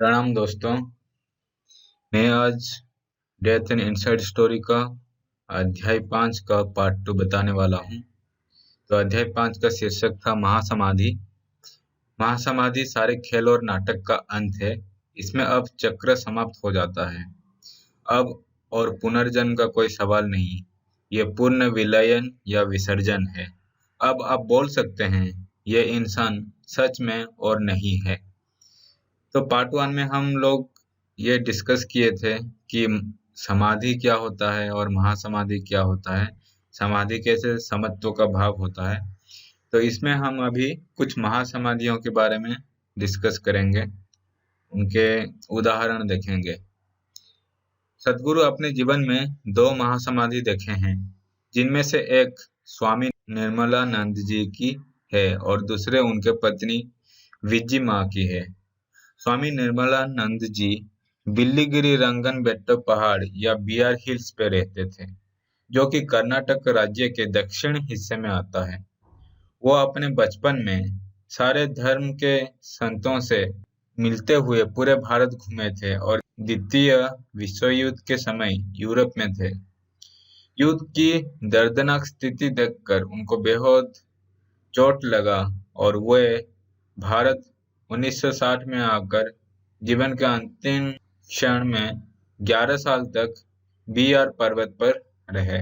प्रणाम दोस्तों। मैं आज डेथ एंड इनसाइड स्टोरी का अध्याय 5 का पार्ट 2 बताने वाला हूँ। तो अध्याय 5 का शीर्षक था महासमाधि। महासमाधि सारे खेल और नाटक का अंत है। इसमें अब चक्र समाप्त हो जाता है। अब और पुनर्जन्म का कोई सवाल नहीं। ये पूर्ण विलयन या विसर्जन है। अब आप बोल सकते हैं, यह इंसान सच में और नहीं है। तो पार्ट 1 में हम लोग ये डिस्कस किए थे कि समाधि क्या होता है और महासमाधि क्या होता है। समाधि कैसे समत्व का भाव होता है। तो इसमें हम अभी कुछ महासमाधियों के बारे में डिस्कस करेंगे, उनके उदाहरण देखेंगे। सदगुरु अपने जीवन में 2 महासमाधि देखे हैं, जिनमें से एक स्वामी निर्मलानंद जी की है और दूसरे उनके पत्नी विजी माँ की है। स्वामी निर्मलानंद जी बिल्लीगिरी रंगनबेट्टू पहाड़ या बिहार हिल्स पे रहते थे, जो कि कर्नाटक राज्य के दक्षिण हिस्से में आता है। वो अपने बचपन में सारे धर्म के संतों से मिलते हुए पूरे भारत घूमे थे और द्वितीय विश्व युद्ध के समय यूरोप में थे। युद्ध की दर्दनाक स्थिति देखकर उनको बेहद चोट लगा और वे भारत 1960 में आकर जीवन के अंतिम क्षण में 11 साल तक बीआर पर्वत पर रहे।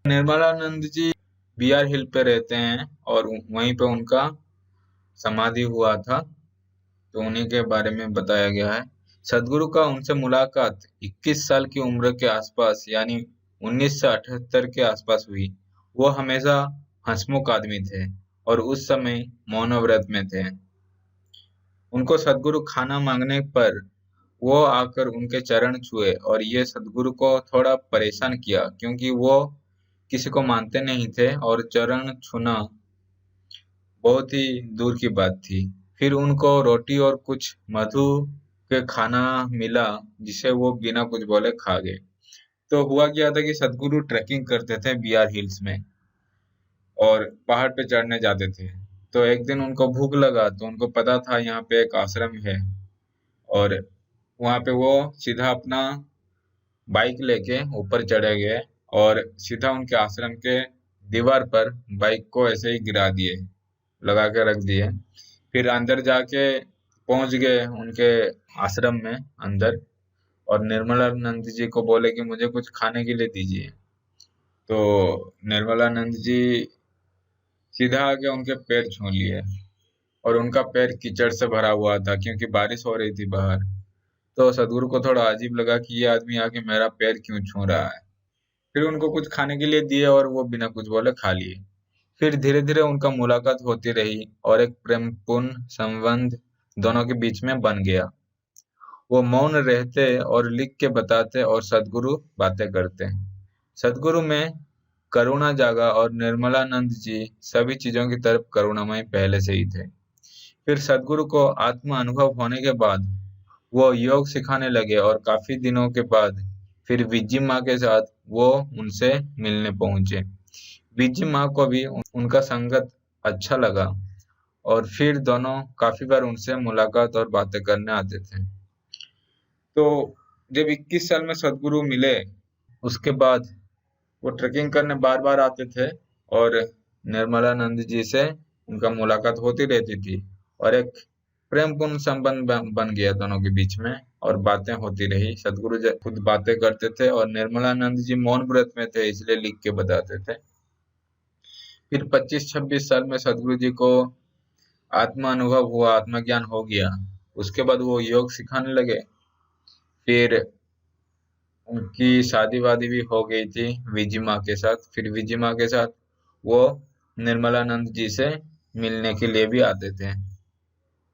निर्मलानंद जी बीआर हिल पे रहते हैं और वहीं पे उनका समाधि हुआ था, तो उन्हीं के बारे में बताया गया है। सदगुरु का उनसे मुलाकात 21 साल की उम्र के आसपास यानी 1978 के आसपास हुई। वो हमेशा हंसमुख आदमी थे और उस समय मौन व्रत में थे। उनको सदगुरु खाना मांगने पर वो आकर उनके चरण छुए और ये सदगुरु को थोड़ा परेशान किया, क्योंकि वो किसी को मानते नहीं थे और चरण छूना बहुत ही दूर की बात थी। फिर उनको रोटी और कुछ मधु के खाना मिला, जिसे वो बिना कुछ बोले खा गए। तो हुआ क्या था कि सदगुरु ट्रैकिंग करते थे बीआर हिल्स में और पहाड़ पे चढ़ने जाते थे। तो एक दिन उनको भूख लगा, तो उनको पता था यहाँ पे एक आश्रम है और वहां पे वो सीधा अपना बाइक लेके ऊपर चढ़े गए और सीधा उनके आश्रम के दीवार पर बाइक को ऐसे ही गिरा दिए, लगा के रख दिए। फिर अंदर जाके पहुंच गए उनके आश्रम में अंदर और निर्मलानंद जी को बोले कि मुझे कुछ खाने के लिए दीजिए। तो निर्मलानंद जी सीधा आके उनके पैर छू लिए और उनका पैर कीचड़ से भरा हुआ था, क्योंकि बारिश हो रही थी बाहर। तो सदगुरु को थोड़ा अजीब लगा कि ये आदमी आके मेरा पैर क्यों छू रहा है। फिर उनको कुछ खाने के लिए दिए और वो बिना कुछ बोले खा लिए। फिर धीरे धीरे उनका मुलाकात होती रही और एक प्रेमपूर्ण संबंध दोनों के बीच में बन गया। वो मौन रहते और लिख के बताते और सदगुरु बातें करते। सदगुरु में करुणा जागा और निर्मलानंद जी सभी चीजों की तरफ करुणामय पहले से ही थे। फिर सदगुरु को आत्म अनुभव होने के बाद वो योग सिखाने लगे और काफी दिनों के बाद फिर विजी माँ के साथ वो उनसे मिलने पहुंचे। विजी माँ को भी उनका संगत अच्छा लगा और फिर दोनों काफी बार उनसे मुलाकात और बातें करने आते थे। तो जब 21 साल में सदगुरु मिले, उसके बाद वो ट्रेकिंग करने बार बार आते थे और निर्मलानंद जी से उनका मुलाकात होती रहती थी और एक प्रेमपूर्ण संबंध बन गया दोनों के बीच में और बातें होती रही। सदगुरु जी खुद बातें करते थे और निर्मलानंद जी मौन व्रत में थे, इसलिए लिख के बताते थे। फिर 25-26 साल में सदगुरु जी को आत्मा अनुभव हुआ, आत्मज्ञान हो गया। उसके बाद वो योग सिखाने लगे। फिर उनकी शादी वादी भी हो गई थी विजी माँ के साथ। फिर विजी माँ के साथ वो निर्मलानंद जी से मिलने के लिए भी आते थे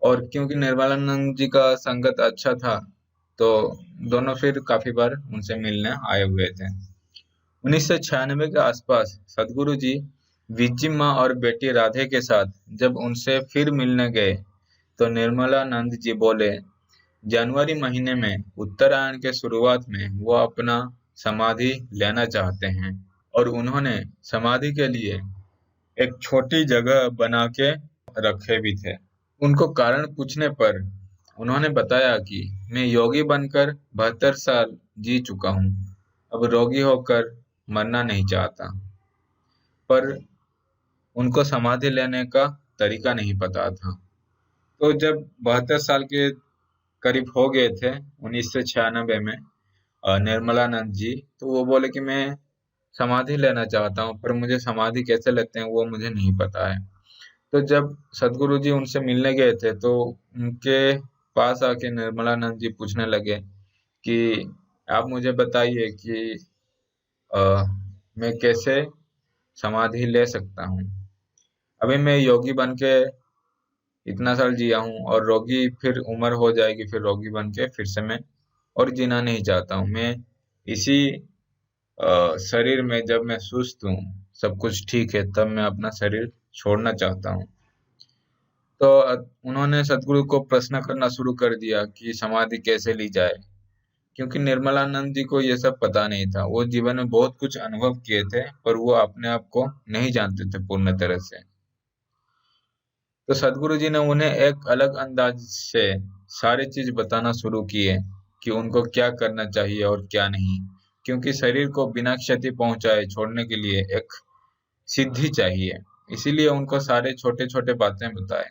और क्योंकि निर्मलानंद जी का संगत अच्छा था, तो दोनों फिर काफी बार उनसे मिलने आए हुए थे। 1996 के आसपास सदगुरु जी विजी माँ और बेटी राधे के साथ जब उनसे फिर मिलने गए, तो निर्मलानंद जी बोले, जनवरी महीने में उत्तरायण के शुरुआत में वो अपना समाधि लेना चाहते हैं और उन्होंने समाधि के लिए एक छोटी जगह बना के रखे भी थे। उनको कारण पूछने पर उन्होंने बताया कि मैं योगी बनकर 72 साल जी चुका हूँ, अब रोगी होकर मरना नहीं चाहता। पर उनको समाधि लेने का तरीका नहीं पता था। तो जब 72 साल के करीब हो गए थे 1996 में, निर्मलानंद जी, तो वो बोले कि मैं समाधि लेना चाहता हूँ, पर मुझे समाधि कैसे लेते हैं वो मुझे नहीं पता है। तो जब सदगुरु जी उनसे मिलने गए थे, तो उनके पास आके निर्मलानंद जी पूछने लगे कि आप मुझे बताइए कि अ, मैं कैसे समाधि ले सकता हूँ। अभी मैं योगी बन के इतना साल जिया हूँ, और रोगी फिर उम्र हो जाएगी, फिर रोगी बन के फिर से मैं और जीना नहीं चाहता हूँ। मैं इसी शरीर में, जब मैं सुस्त हूँ, सब कुछ ठीक है, तब मैं अपना शरीर छोड़ना चाहता हूँ। तो उन्होंने सदगुरु को प्रश्न करना शुरू कर दिया कि समाधि कैसे ली जाए, क्योंकि निर्मलानंद जी को ये सब पता नहीं था। वो जीवन में बहुत कुछ अनुभव किए थे, पर वो अपने आप को नहीं जानते थे पूर्ण तरह से। तो सदगुरु जी ने उन्हें एक अलग अंदाज से सारी चीज बताना शुरू किए कि उनको क्या करना चाहिए और क्या नहीं, क्योंकि शरीर को बिना क्षति पहुंचाए छोड़ने के लिए एक सिद्धि चाहिए। इसीलिए उनको सारे छोटे छोटे बातें बताए।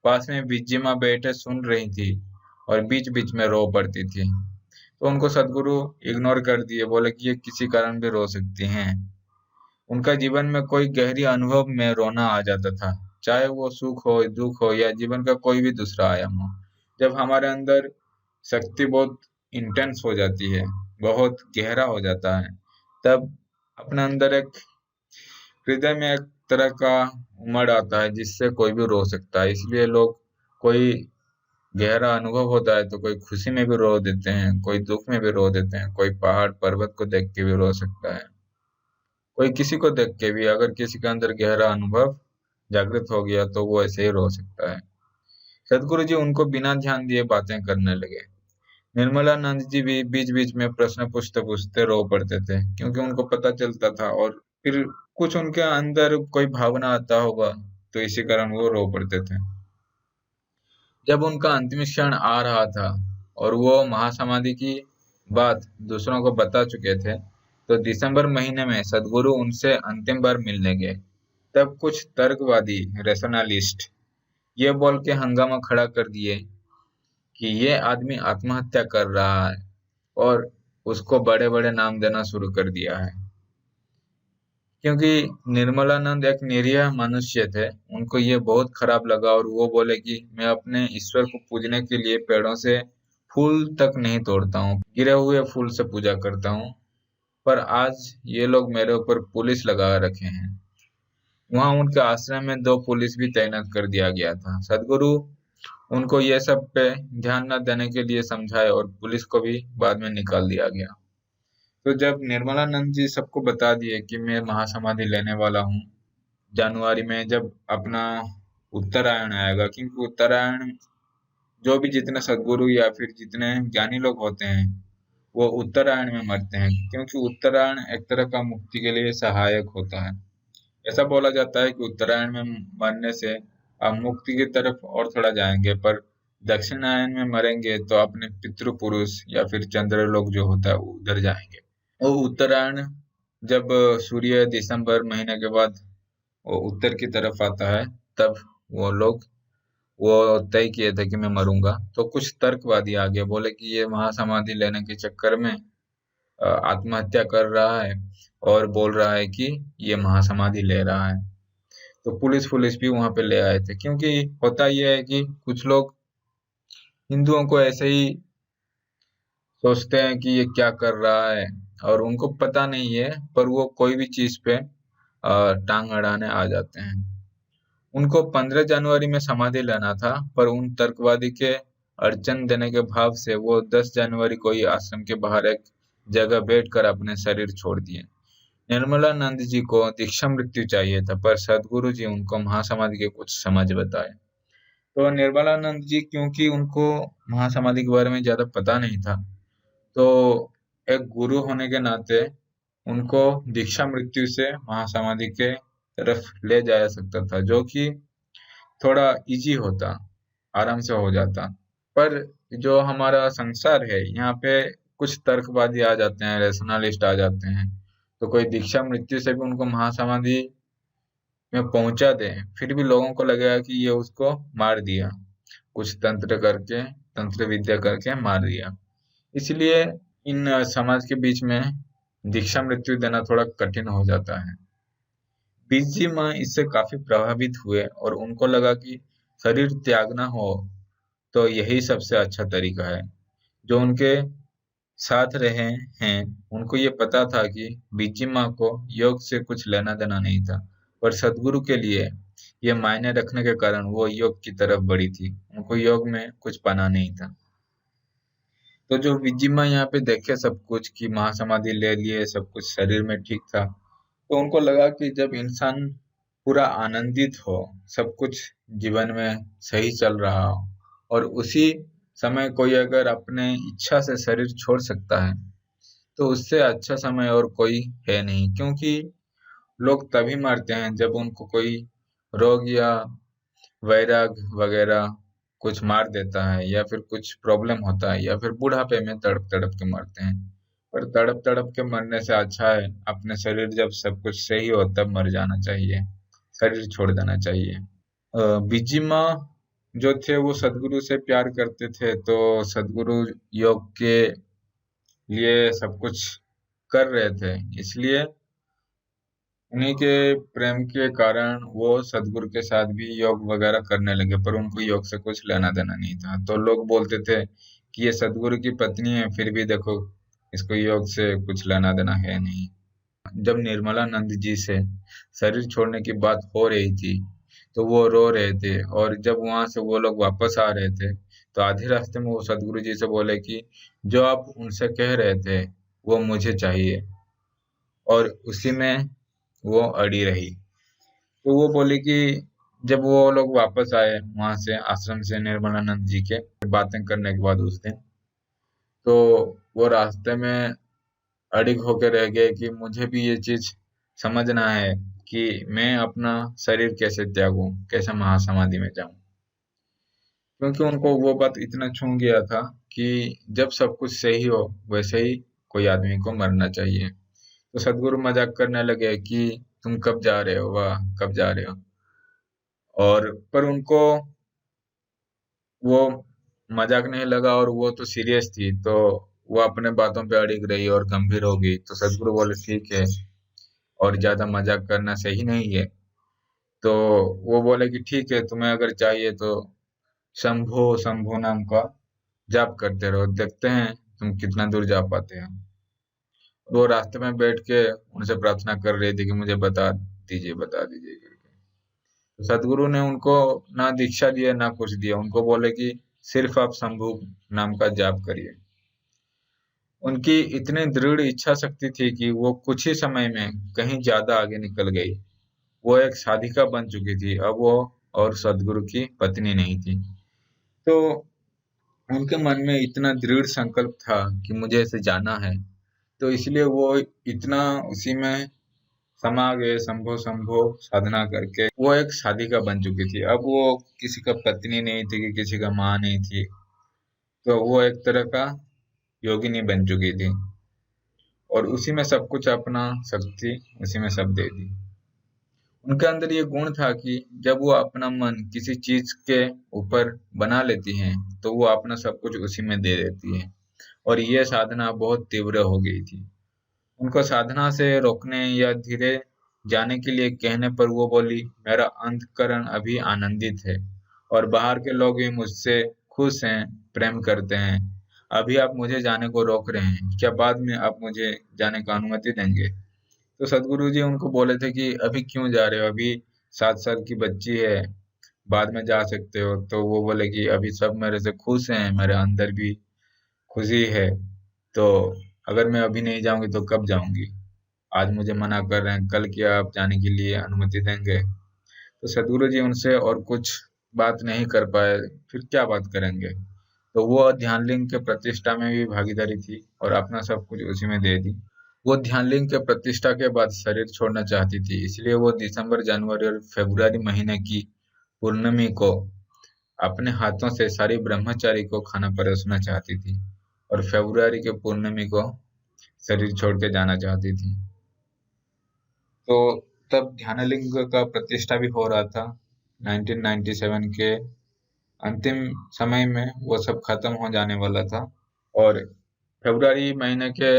पास में बिज्जी माँ बैठे सुन रही थी और बीच बीच में रो पड़ती थी। तो उनको सदगुरु इग्नोर कर दिए, बोले कि ये किसी कारण भी रो सकती हैं। उनका जीवन में कोई गहरी अनुभव में रोना आ जाता था, चाहे वो सुख हो, दुख हो, या जीवन का कोई भी दूसरा आयाम हो। जब हमारे अंदर शक्ति बहुत इंटेंस हो जाती है, बहुत गहरा हो जाता है, तब अपने अंदर एक हृदय में एक तरह का उमड़ आता है, जिससे कोई भी रो सकता है। इसलिए लोग, कोई गहरा अनुभव होता है तो कोई खुशी में भी रो देते हैं, कोई दुख में भी रो देते हैं, कोई पहाड़ पर्वत को देख के भी रो सकता है, कोई किसी को देख के भी। अगर किसी के अंदर गहरा अनुभव जागृत हो गया तो वो ऐसे ही रो सकता है। सदगुरु जी उनको बिना ध्यान दिए बातें करने लगे। निर्मलानंद जी भी बीच बीच में प्रश्न पूछते पूछते रो पड़ते थे, क्योंकि उनको पता चलता था, और फिर कुछ उनके अंदर कोई भावना आता होगा, तो इसी कारण वो रो पड़ते थे। जब उनका अंतिम क्षण आ रहा था और वो महासमाधि की बात दूसरों को बता चुके थे, तो दिसंबर महीने में सदगुरु उनसे अंतिम बार मिलने गए। तब कुछ तर्कवादी रेशनलिस्ट ये बोल के हंगामा खड़ा कर दिए कि ये आदमी आत्महत्या कर रहा है, और उसको बड़े बड़े नाम देना शुरू कर दिया है। क्योंकि निर्मलानंद एक निरीह मनुष्य थे, उनको ये बहुत खराब लगा, और वो बोले कि मैं अपने ईश्वर को पूजने के लिए पेड़ों से फूल तक नहीं तोड़ता हूँ, गिरे हुए फूल से पूजा करता हूँ, पर आज ये लोग मेरे ऊपर पुलिस लगा रखे हैं। वहां उनके आश्रम में 2 पुलिस भी तैनात कर दिया गया था। सदगुरु उनको ये सब पे ध्यान न देने के लिए समझाए, और पुलिस को भी बाद में निकाल दिया गया। तो जब निर्मलानंद जी सबको बता दिए कि मैं महासमाधि लेने वाला हूँ, जनवरी में जब अपना उत्तरायण आएगा, क्योंकि उत्तरायण, जो भी जितने सदगुरु या फिर जितने ज्ञानी लोग होते हैं, वो उत्तरायण में मरते हैं, क्योंकि उत्तरायण एक तरह का मुक्ति के लिए सहायक होता है। ऐसा बोला जाता है कि उत्तरायण में मरने से आप मुक्ति की तरफ और थोड़ा जाएंगे, पर दक्षिणायन में मरेंगे तो अपने पितृ पुरुष या फिर चंद्रलोक जो होता है उधर जाएंगे। वो उत्तरायण, जब सूर्य दिसंबर महीने के बाद वो उत्तर की तरफ आता है, तब वो लोग वो तय किए थे कि मैं मरूंगा। तो कुछ तर्कवादी आगे बोले कि ये महासमाधि लेने के चक्कर में आत्महत्या कर रहा है, और बोल रहा है कि ये महासमाधि ले रहा है। तो पुलिस पुलिस भी वहां पे ले आए थे, क्योंकि होता यह है कि कुछ लोग हिंदुओं को ऐसे ही सोचते हैं कि ये क्या कर रहा है, और उनको पता नहीं है, पर वो कोई भी चीज पे टांग अड़ाने आ जाते हैं। उनको 15 जनवरी में समाधि लेना था, पर उन तर्कवादी के अड़चन देने के भाव से वो 10 जनवरी को ही आश्रम के बाहर एक जगह बैठकर अपने शरीर छोड़ दिए। निर्मलानंद जी को दीक्षा मृत्यु चाहिए था, पर सदगुरु जी उनको महासमाधि के कुछ समझ बताए। तो निर्मलानंद जी, क्योंकि उनको महासमाधि के बारे में ज्यादा पता नहीं था, तो एक गुरु होने के नाते उनको दीक्षा मृत्यु से महासमाधि के तरफ ले जाया सकता था, जो कि थोड़ा इजी होता, आराम से हो जाता। पर जो हमारा संसार है, यहाँ पे कुछ तर्कवादी आ जाते हैं, रैशनलिस्ट आ जाते हैं, तो कोई दीक्षा मृत्यु से भी उनको महासमाधि में पहुंचा दे, फिर भी लोगों को लगेगा कि ये उसको मार दिया, कुछ तंत्र विद्या करके मार दिया। इसलिए इन समाज के बीच में दीक्षा मृत्यु देना थोड़ा कठिन हो जाता है। बीजी माँ इससे काफी प्रभावित हुए और उनको लगा कि शरीर त्यागना हो तो यही सबसे अच्छा तरीका है। जो उनके साथ रहे हैं, उनको ये पता था कि बीजी माँ को योग से कुछ लेना देना नहीं था, पर सदगुरु के लिए ये मायने रखने के कारण वो योग की तरफ बढ़ी थी। उनको योग में कुछ पाना नहीं था। तो जो विजिमा यहाँ पे देखे सब कुछ कि महासमाधि ले लिए, सब कुछ शरीर में ठीक था, तो उनको लगा कि जब इंसान पूरा आनंदित हो, सब कुछ जीवन में सही चल रहा हो, और उसी समय कोई अगर अपने इच्छा से शरीर छोड़ सकता है, तो उससे अच्छा समय और कोई है नहीं। क्योंकि लोग तभी मरते हैं जब उनको कोई रोग या वैराग वगैरह कुछ मार देता है, या फिर कुछ प्रॉब्लम होता है, या फिर बुढ़ापे में तड़प तड़प के मरते हैं। पर तड़प तड़प के मरने से अच्छा है अपने शरीर जब सब कुछ सही हो तब मर जाना चाहिए, शरीर छोड़ देना चाहिए। बिजिमा जो थे वो सदगुरु से प्यार करते थे, तो सदगुरु योग के लिए सब कुछ कर रहे थे, इसलिए उन्हीं के प्रेम के कारण वो सदगुरु के साथ भी योग वगैरह करने लगे, पर उनको योग से कुछ लेना देना नहीं था। तो लोग बोलते थे कि ये सदगुरु की पत्नी है, फिर भी देखो इसको योग से कुछ लेना देना है नहीं। जब निर्मलानंद जी से शरीर छोड़ने की बात हो रही थी, तो वो रो रहे थे, और जब वहां से वो लोग वापस आ रहे थे, तो आधे रास्ते में वो सदगुरु जी से बोले कि जो आप उनसे कह रहे थे वो मुझे चाहिए, और उसी में वो अड़ी रही। तो वो बोली कि जब वो लोग वापस आए वहां से, आश्रम से, निर्मलानंद जी के बातें करने के बाद उस दिन, तो वो रास्ते में अड़िग होकर रह गए कि मुझे भी ये चीज समझना है कि मैं अपना शरीर कैसे त्यागूं, कैसे महासमाधि में जाऊं। क्योंकि उनको वो बात इतना छू गया था कि जब सब कुछ सही हो वैसे ही कोई आदमी को मरना चाहिए। तो सदगुरु मजाक करने लगे कि तुम कब जा रहे हो, वाह कब जा रहे हो। और पर उनको वो मजाक नहीं लगा, और वो तो सीरियस थी, तो वो अपने बातों पे अड़िग रही और गंभीर हो गई। तो सदगुरु बोले ठीक है, और ज्यादा मजाक करना सही नहीं है। तो वो बोले कि ठीक है, तुम्हें अगर चाहिए तो शंभो शंभो नाम का जाप करते रहो, देखते हैं तुम कितना दूर जा पाते हैं। वो रास्ते में बैठ के उनसे प्रार्थना कर रही थी कि मुझे बता दीजिए करके। तो सदगुरु ने उनको ना दीक्षा दिया ना कुछ दिया, उनको बोले कि सिर्फ आप शंभु नाम का जाप करिए। उनकी इतनी दृढ़ इच्छा शक्ति थी कि वो कुछ ही समय में कहीं ज्यादा आगे निकल गई। वो एक साधिका बन चुकी थी, अब वो और सदगुरु की पत्नी नहीं थी। तो उनके मन में इतना दृढ़ संकल्प था कि मुझे ऐसे जाना है, तो इसलिए वो इतना उसी में समा गए, शंभो शंभो साधना करके वो एक साधिका बन चुकी थी। अब वो किसी का पत्नी नहीं थी कि किसी का माँ नहीं थी, तो वो एक तरह का योगिनी बन चुकी थी, और उसी में सब कुछ अपना शक्ति उसी में सब दे दी। उनके अंदर ये गुण था कि जब वो अपना मन किसी चीज के ऊपर बना लेती हैं, तो वो अपना सब कुछ उसी में दे देती है, और ये साधना बहुत तीव्र हो गई थी। उनको साधना से रोकने या धीरे जाने के लिए कहने पर वो बोली, मेरा अंतःकरण अभी आनंदित है, और बाहर के लोग भी मुझसे खुश हैं, प्रेम करते हैं। अभी आप मुझे जाने को रोक रहे हैं, क्या बाद में आप मुझे जाने का अनुमति देंगे? तो सदगुरु जी उनको बोले थे कि अभी क्यों जा रहे हो, अभी 7 साल की बच्ची है, बाद में जा सकते हो। तो वो बोले कि अभी सब मेरे से खुश हैं, मेरे अंदर भी खुशी है, तो अगर मैं अभी नहीं जाऊंगी तो कब जाऊंगी? आज मुझे मना कर रहे हैं, कल क्या आप जाने के लिए अनुमति देंगे? तो सदगुरु जी उनसे और कुछ बात नहीं कर पाए, फिर क्या बात करेंगे। तो वो ध्यानलिंग के प्रतिष्ठा में भी भागीदारी थी, और अपना सब कुछ उसी में दे दी। वो ध्यानलिंग के प्रतिष्ठा के बाद शरीर छोड़ना चाहती थी, इसलिए वो दिसंबर, जनवरी और फरवरी महीने की पूर्णिमा को अपने हाथों से सारी ब्रह्मचारी को खाना परोसना चाहती थी और फरवरी के पूर्णिमा को शरीर छोड़ के जाना चाहती थी। तो तब ध्यानलिंग का प्रतिष्ठा भी हो रहा था। 1997 के अंतिम समय में वो सब खत्म हो जाने वाला था और फरवरी महीने के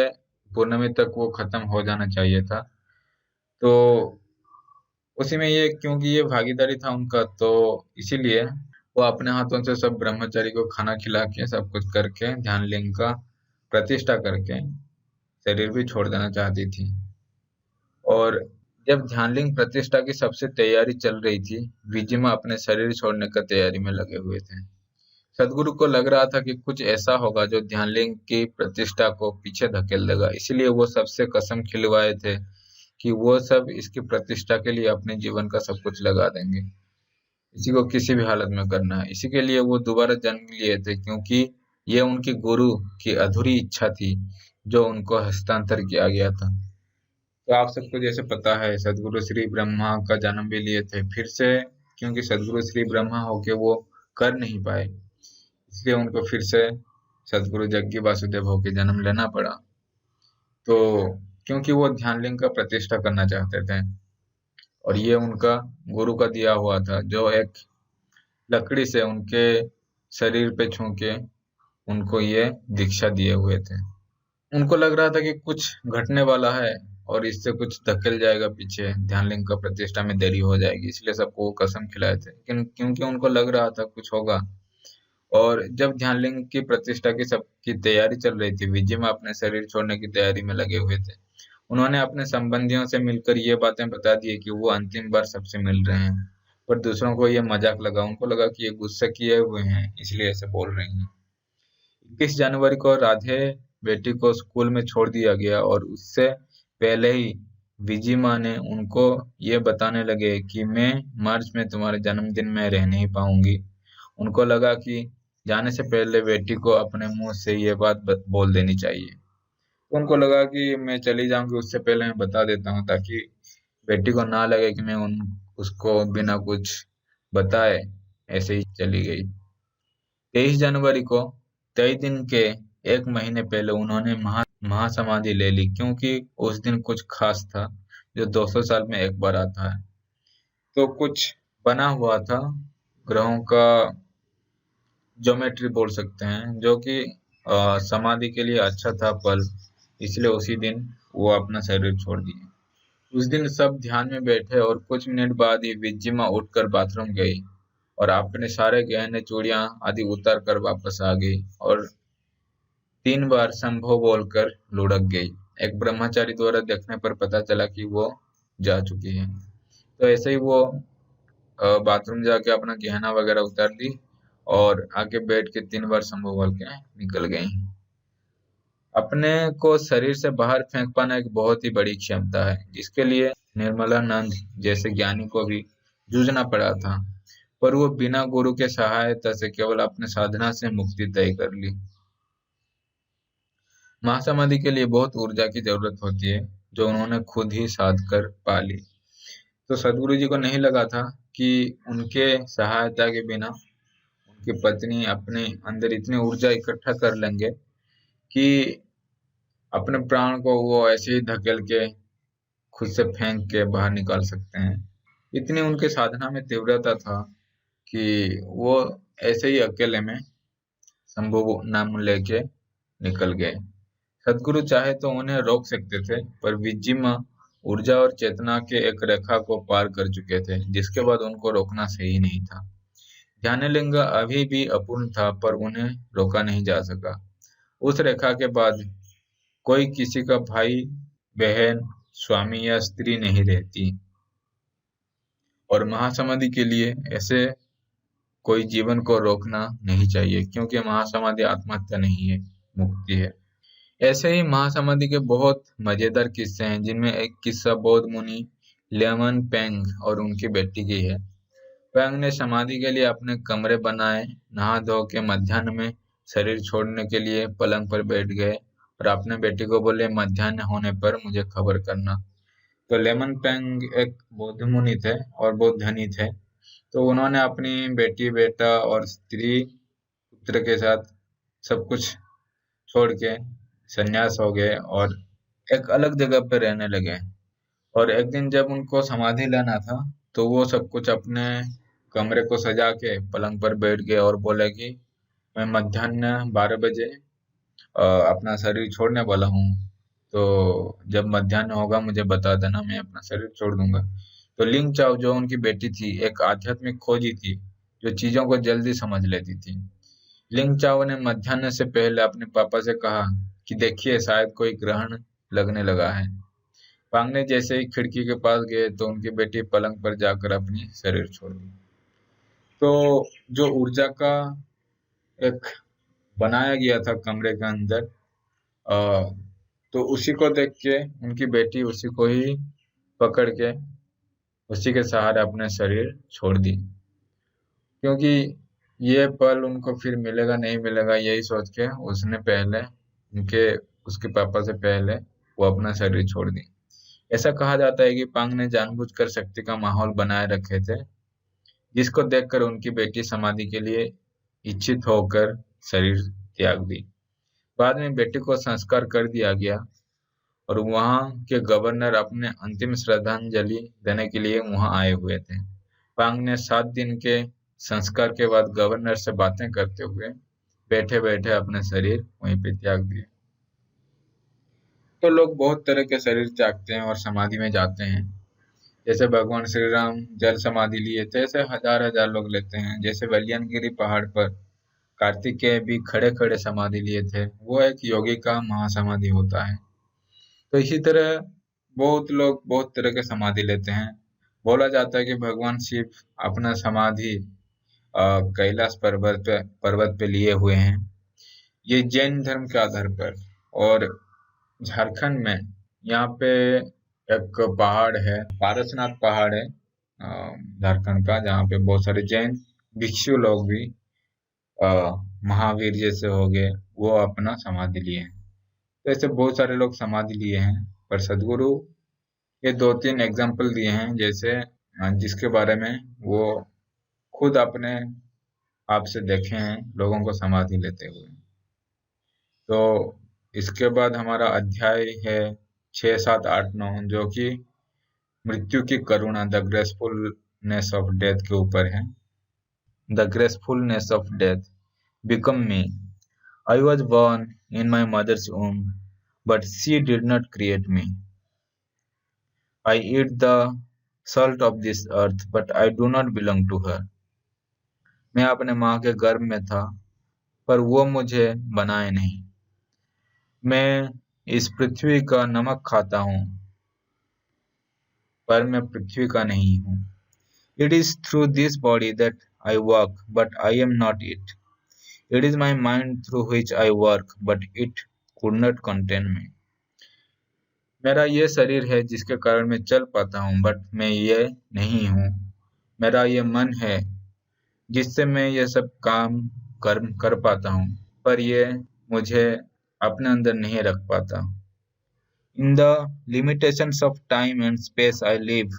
पूर्णिमा तक वो खत्म हो जाना चाहिए था। तो उसी में ये, क्योंकि ये भागीदारी था उनका, तो इसीलिए वो अपने हाथों से सब ब्रह्मचारी को खाना खिला के सब कुछ करके ध्यानलिंग का प्रतिष्ठा करके शरीर भी छोड़ देना चाहती थी। और जब ध्यानलिंग प्रतिष्ठा की सबसे तैयारी चल रही थी, विजिमा अपने शरीर छोड़ने का तैयारी में लगे हुए थे। सदगुरु को लग रहा था कि कुछ ऐसा होगा जो ध्यानलिंग की प्रतिष्ठा को पीछे धकेल देगा, इसीलिए वो सबसे कसम खिलवाए थे कि वो सब इसकी प्रतिष्ठा के लिए अपने जीवन का सब कुछ लगा देंगे। इसी को किसी भी हालत में करना है। इसी के लिए वो दोबारा जन्म लिए थे, क्योंकि ये उनकी गुरु की अधूरी इच्छा थी जो उनको हस्तांतर किया गया था। तो आप सबको जैसे पता है, सदगुरु श्री ब्रह्मा का जन्म भी लिए थे फिर से, क्योंकि सदगुरु श्री ब्रह्मा होके वो कर नहीं पाए, इसलिए उनको फिर से सदगुरु जग्गी वासुदेव होके जन्म लेना पड़ा। तो क्योंकि वो ध्यानलिंग का प्रतिष्ठा करना चाहते थे और ये उनका गुरु का दिया हुआ था, जो एक लकड़ी से उनके शरीर पे छू के उनको ये दीक्षा दिए हुए थे। उनको लग रहा था कि कुछ घटने वाला है और इससे कुछ धकेल जाएगा पीछे, ध्यानलिंग का प्रतिष्ठा में देरी हो जाएगी, इसलिए सबको वो कसम खिलाए थे। लेकिन क्योंकि उनको लग रहा था कुछ होगा, और जब ध्यानलिंग की प्रतिष्ठा की सबकी तैयारी चल रही थी, विजिमा अपने शरीर छोड़ने की तैयारी में लगे हुए थे। उन्होंने अपने संबंधियों से मिलकर ये बातें बता दी कि वो अंतिम बार सबसे मिल रहे हैं, पर दूसरों को ये मजाक लगा। उनको लगा कि ये गुस्सा किए हुए हैं, इसलिए ऐसे बोल रही हैं। 21 जनवरी को राधे बेटी को स्कूल में छोड़ दिया गया और उससे पहले ही विजिमा ने उनको ये बताने लगे कि मैं मार्च में तुम्हारे जन्मदिन में रह नहीं पाऊंगी। उनको लगा कि जाने से पहले बेटी को अपने मुंह से ये बात बोल देनी चाहिए। तो उनको लगा कि मैं चली जाऊंगी उससे पहले मैं बता देता हूँ, ताकि बेटी को ना लगे कि मैं उसको बिना कुछ बताए ऐसे ही चली गई। 23 जनवरी को तय दिन के एक महीने पहले उन्होंने महासमाधि ले ली, क्योंकि उस दिन कुछ खास था जो 200 साल में एक बार आता है। तो कुछ बना हुआ था ग्रहों का, ज्योमेट्री बोल सकते हैं, जो कि समाधि के लिए अच्छा था पल, इसलिए उसी दिन वो अपना शरीर छोड़ दिए। उस दिन सब ध्यान में बैठे और कुछ मिनट बाद ही विजिमा उठकर बाथरूम गई और अपने सारे गहने चूड़ियां आदि उतार कर वापस आ गई और 3 बार संभव बोलकर लुढ़क गई। एक ब्रह्मचारी द्वारा देखने पर पता चला कि वो जा चुकी है। तो ऐसे ही वो बाथरूम जाके अपना गहना वगैरह उतार दी और आके बैठ के 3 बार संभव बोल के निकल गई। अपने को शरीर से बाहर फेंक पाना एक बहुत ही बड़ी क्षमता है, जिसके लिए निर्मलानंद जैसे ज्ञानी को भी जूझना पड़ा था, पर वो बिना गुरु के सहायता से केवल अपने साधना से मुक्ति तय कर ली। महासमाधि के लिए बहुत ऊर्जा की जरूरत होती है, जो उन्होंने खुद ही साध कर पा ली। तो सदगुरु जी को नहीं लगा था कि उनके सहायता के बिना उनकी पत्नी अपने अंदर इतनी ऊर्जा इकट्ठा कर लेंगे कि अपने प्राण को वो ऐसे ही धकेल के खुद से फेंक के बाहर निकाल सकते हैं। इतनी उनके साधना में तीव्रता था कि वो ऐसे ही अकेले में शंभु नाम लेके निकल गए। सदगुरु चाहे तो उन्हें रोक सकते थे, पर विजिमा ऊर्जा और चेतना के एक रेखा को पार कर चुके थे, जिसके बाद उनको रोकना सही नहीं था। ध्यानलिंग अभी भी अपूर्ण था, पर उन्हें रोका नहीं जा सका। उस रेखा के बाद कोई किसी का भाई, बहन, स्वामी या स्त्री नहीं रहती, और महासमाधि के लिए ऐसे कोई जीवन को रोकना नहीं चाहिए, क्योंकि महासमाधि आत्महत्या नहीं है, मुक्ति है। ऐसे ही महासमाधि के बहुत मजेदार किस्से हैं, जिनमें एक किस्सा बौद्ध मुनि लेमन पेंग और उनकी बेटी की है। पेंग ने समाधि के लिए अपने कमरे बनाए, नहा धो के मध्याह्न में शरीर छोड़ने के लिए पलंग पर बैठ गए और अपने बेटी को बोले, मध्याह्न होने पर मुझे खबर करना। तो लेमन पेंग एक बौद्ध मुनि थे और बहुत धनी थे। तो उन्होंने अपनी बेटी, बेटा और स्त्री पुत्र के साथ सब कुछ छोड़ के संन्यास हो गए और एक अलग जगह पर रहने लगे। और एक दिन जब उनको समाधि लेना था, तो वो सब कुछ अपने कमरे को सजा के पलंग पर बैठ गए और बोले कि मैं मध्याह्न 12 बजे अपना शरीर छोड़ने वाला हूँ। तो जब मध्याह्न होगा मुझे बता देना, मैं अपना शरीर छोड़ दूंगा। तो लिंग चाओ, जो उनकी बेटी थी, एक आध्यात्मिक खोजी थी जो चीजों को जल्दी समझ लेती थी। लिंग चाओ ने मध्याह्न से पहले अपने पापा से कहा कि देखिए, शायद कोई ग्रहण लगने लगा है। पांग ने जैसे ही खिड़की के पास गए तो उनकी बेटी पलंग पर जाकर अपनी शरीर छोड़ दी। तो जो ऊर्जा का एक बनाया गया था कमरे के अंदर, अ, तो उसी को देख के उनकी बेटी उसी को ही पकड़ के उसी के सहारे अपने शरीर छोड़ दी, क्योंकि ये पल उनको फिर मिलेगा नहीं मिलेगा, यही सोच के उसने पहले उनके उसके पापा से पहले वो अपना शरीर छोड़ दी। ऐसा कहा जाता है कि पांग ने जानबूझकर शक्ति का माहौल बनाए रखे थे, जिसको देखकर उनकी बेटी समाधि के लिए इच्छित होकर शरीर त्याग दी। बाद में बेटी को संस्कार कर दिया गया और वहां के गवर्नर अपने अंतिम श्रद्धांजलि देने के लिए वहां आए हुए थे। पांग ने 7 दिन के संस्कार के बाद गवर्नर से बातें करते हुए बैठे बैठे अपने शरीर वहीं पे त्याग दिए। तो लोग बहुत तरह के शरीर त्यागते हैं और समाधि में जाते हैं। जैसे भगवान श्री राम जल समाधि लिए थे, ऐसे हजार हजार लोग लेते हैं। जैसे वेलियनगिरी पहाड़ पर कार्तिकेय भी खड़े खड़े समाधि लिए थे, वो एक योगी का महासमाधि होता है। तो इसी तरह बहुत लोग बहुत तरह के समाधि लेते हैं। बोला जाता है कि भगवान शिव अपना समाधि कैलाश पर्वत पे लिए हुए हैं, ये जैन धर्म के आधार पर। और झारखंड में यहाँ पे एक पहाड़ है, पारसनाथ पहाड़ है झारखंड का, जहाँ पे बहुत सारे जैन भिक्षु लोग भी, अ, महावीर जैसे हो गए, वो अपना समाधि लिए हैं। तो ऐसे बहुत सारे लोग समाधि लिए हैं, पर सदगुरु ये 2-3 एग्जाम्पल दिए हैं, जैसे जिसके बारे में वो खुद अपने आप से देखे हैं लोगों को समाधि लेते हुए। तो इसके बाद हमारा अध्याय है 6, 7, 8, 9, जो कि मृत्यु की करुणा, द ग्रेसफुलनेस ऑफ डेथ के ऊपर है। The gracefulness of death become me. I was born in my mother's womb, but she did not create me. I eat the salt of this earth, but I do not belong to her. मैं अपने माँ के गर्भ में था, पर वो मुझे बनाए नहीं। मैं इस पृथ्वी का नमक खाता हूँ, पर मैं पृथ्वी का नहीं हूँ। It is through this body that I walk, but I am not it. It is my mind through which I work, but it could not contain me. मेरा ये शरीर है जिसके कारण मैं चल पाता हूँ, बट मैं ये नहीं हूँ। मेरा ये मन है जिससे मैं ये सब काम कर पाता हूँ, पर ये मुझे अपने अंदर नहीं रख पाता। In the limitations of time and space I live,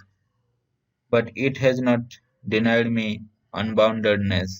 but it has not denied me unboundedness.